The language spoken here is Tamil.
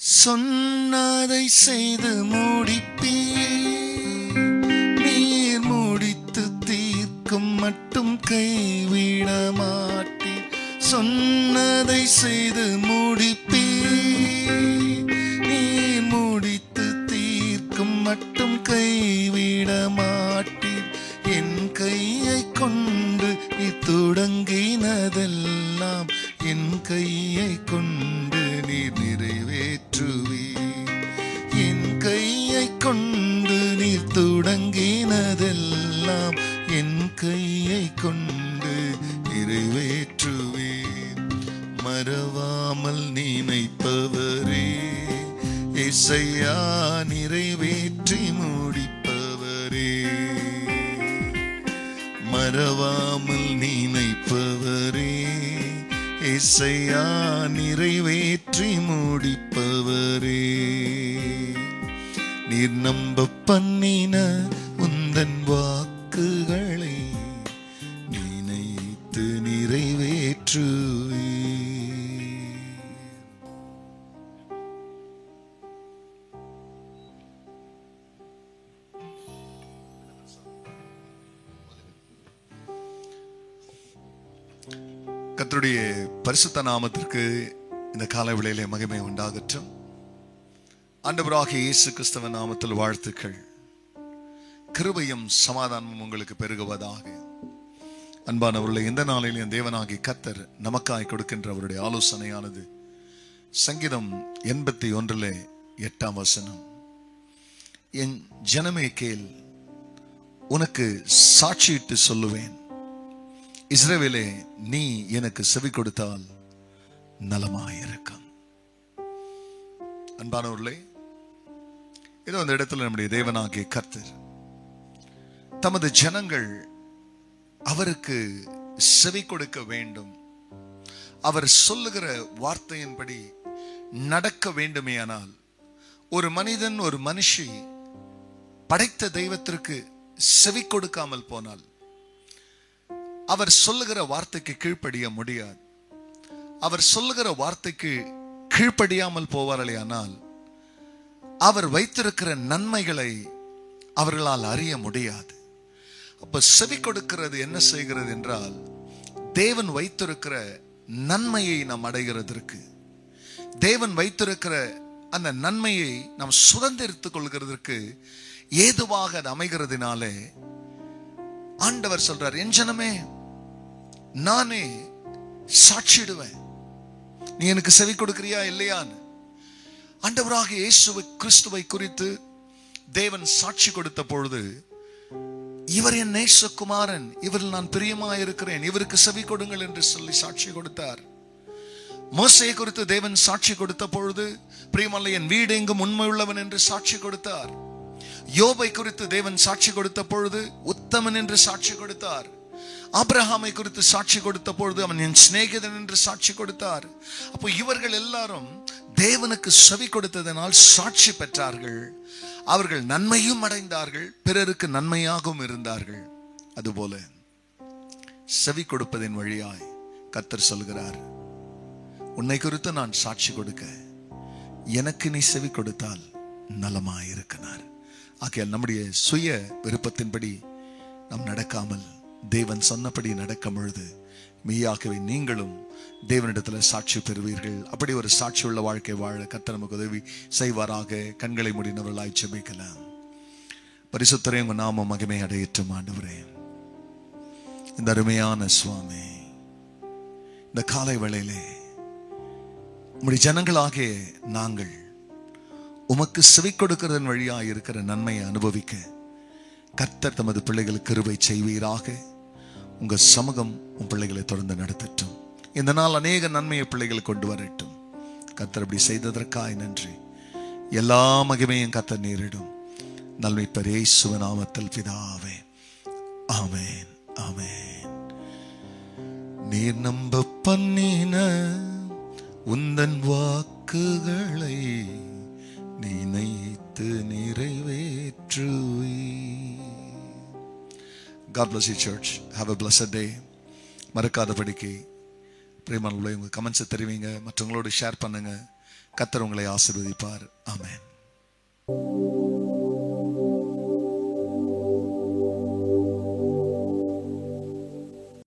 சொன்னதை செய்து முடிப்பீர், நீர் முடித்து தீர்க்கும் மட்டும் கைவிட மாட்டீர். சொன்னதை செய்து முடிப்பீர், நீர் முடித்து தீர்க்கும் மட்டும் கைவிட மாட்டீர். என் கையை கொண்டு நீ தொடங்கினதெல்லாம் என் கையை கொண்டு நீர் நிறைவேற்றுவீர். என் கையை கொண்டு நீர் தொடங்கினதெல்லாம் என் கையை கொண்டு நிறைவேற்றுவீர். மறவாமல் நினைப்பவரே இசையா, நிறைவேற்றி முடிப்பவரே. மறவாமல் நினைப்பவரே இசையா, நிறைவேற்றி முடிப்பவரே. நீர் நம்ப பண்ணின உந்தன் வாக்குகளை நினைத்து நிறைவேற்றுவீர். கர்த்தருடைய பரிசுத்த நாமத்திற்கு இந்த காலை வேளையிலே மகிமை உண்டாகட்டும். ஆண்டவராகிய இயேசு கிறிஸ்துவின் நாமத்தில் வாழ்த்துக்கள். கிருபையும் சமாதானமும் உங்களுக்கு பெருகுவதாக. அன்பானவர்களே, இந்த நாளில் தேவனாகிய கர்த்தர் நமக்காய் கொடுக்கின்ற அவருடைய ஆலோசனையானது சங்கீதம் 81:8. என் ஜனமே கேள், உனக்கு சாட்சியிட்டு சொல்லுவேன். இஸ்ரவேலே, நீ எனக்கு செவி கொடுத்தால் நலமாயிருக்கும். அன்பானவர்களே, இதோ அந்த இடத்துல நம்முடைய தேவனாகிய கர்த்தர் தமது ஜனங்கள் அவருக்கு செவி கொடுக்க வேண்டும், அவர் சொல்லுகிற வார்த்தையின்படி நடக்க வேண்டுமேயானால், ஒரு மனிதன் ஒரு மனுஷி படைத்த தெய்வத்திற்கு செவி கொடுக்காமல் போனால் அவர் சொல்லுகிற வார்த்தைக்கு கீழ்ப்படிய முடியாது. அவர் சொல்லுகிற வார்த்தைக்கு கீழ்ப்படியாமல் போவார்களேயானால் அவர் வைத்திருக்கிற நன்மைகளை அவர்களால் அறிய முடியாது. அப்ப செவி கொடுக்கிறது என்ன செய்கிறது என்றால், தேவன் வைத்திருக்கிற நன்மையை நாம் அடைகிறதற்கு, தேவன் வைத்திருக்கிற அந்த நன்மையை நாம் சுதந்திரித்துக் கொள்கிறதற்கு ஏதுவாக அது அமைகிறதுனாலே ஆண்டவர் சொல்றார், என் ஜனமே, நானே சாட்சிடுவேன், நீ எனக்கு செவி கொடுக்கிறியா இல்லையான்னு. ஆண்டவராக இயேசு கிறிஸ்துவை குறித்து தேவன் சாட்சி கொடுத்த பொழுது, இவர் என் நேசகுமாரன், இவரில் நான் பிரியமாயிருக்கிறேன், இவருக்கு செவி கொடுங்கள் என்று சொல்லி சாட்சி கொடுத்தார். மோசேயை குறித்து தேவன் சாட்சி கொடுத்த பொழுது, பிரியமல்ல, என் வீடு எங்கும் உண்மை உள்ளவன் என்று சாட்சி கொடுத்தார். யோபை குறித்து தேவன் சாட்சி கொடுத்த பொழுது உத்தமன் என்று சாட்சி கொடுத்தார். ஆபிரகாமை குறித்து சாட்சி கொடுத்த பொழுது அவன் என் சிநேகிதன் என்று சாட்சி கொடுத்தார். அப்போ இவர்கள் எல்லாரும் தேவனுக்கு செவி கொடுத்ததனால் சாட்சி பெற்றார்கள். அவர்கள் நன்மையும் அடைந்தார்கள், பிறருக்கு நன்மையாகவும் இருந்தார்கள். அதுபோல செவி கொடுப்பதின் வழியாய் கர்த்தர் சொல்கிறார், உன்னை குறித்து நான் சாட்சி கொடுக்க எனக்கு நீ செவி கொடுத்தால் நலமாயிருக்கிறார். ஆகையால் நம்முடைய சுய விருப்பத்தின்படி நாம் நடக்காமல் தேவன் சொன்னபடி நடக்கும் பொழுது மெய்யாகவே நீங்களும் தேவனிடத்தில் சாட்சி பெறுவீர்கள். அப்படி ஒரு சாட்சி உள்ள வாழ்க்கை வாழ கர்த்தர் நமக்கு உதவி செய்வாராக. கண்களை மூடினவர்களாய் ஜெபிக்கலாம். பரிசுத்தரே, உங்க நாம மகிமை அடையட்டும். ஆண்டவரே, இந்த அருமையான சுவாமி, இந்த காலை வேளையிலே உம்முடைய ஜனங்களாகிய நாங்கள் உமக்கு செவி கொடுக்கிறதன் வழியாக இருக்கிற நன்மையை அனுபவிக்க கர்த்தர் தமது பிள்ளைகளுக்கு கிருபை செய்வீராக. உங்க சமூகம் உன் பிள்ளைகளை தொடர்ந்து நடத்தட்டும். இந்த நாள் அநேக நன்மையை பிள்ளைகள் கொண்டு வரட்டும். கர்த்தர் அப்படி செய்ததற்காய் நன்றி. எல்லா மகிமையும் கர்த்தர் நேரிடும். நல்மீட்பர் இயேசுவின் நாமத்தில் பிதாவே, ஆமென், ஆமென். நீர் நம்ப பண்ணின உந்தன் வாக்குகளை நினைத்து நிறைவேற்றுவீர். God bless you, church. Have a blessed day. மறக்காதபடிக்கு பிரியமானவர்களே, உங்க கமெண்ட்ஸை தெரிவிங்க, மற்றவங்களோடு ஷேர் பண்ணுங்க. கர்த்தர் உங்களை ஆசீர்வதிப்பார். ஆமென்.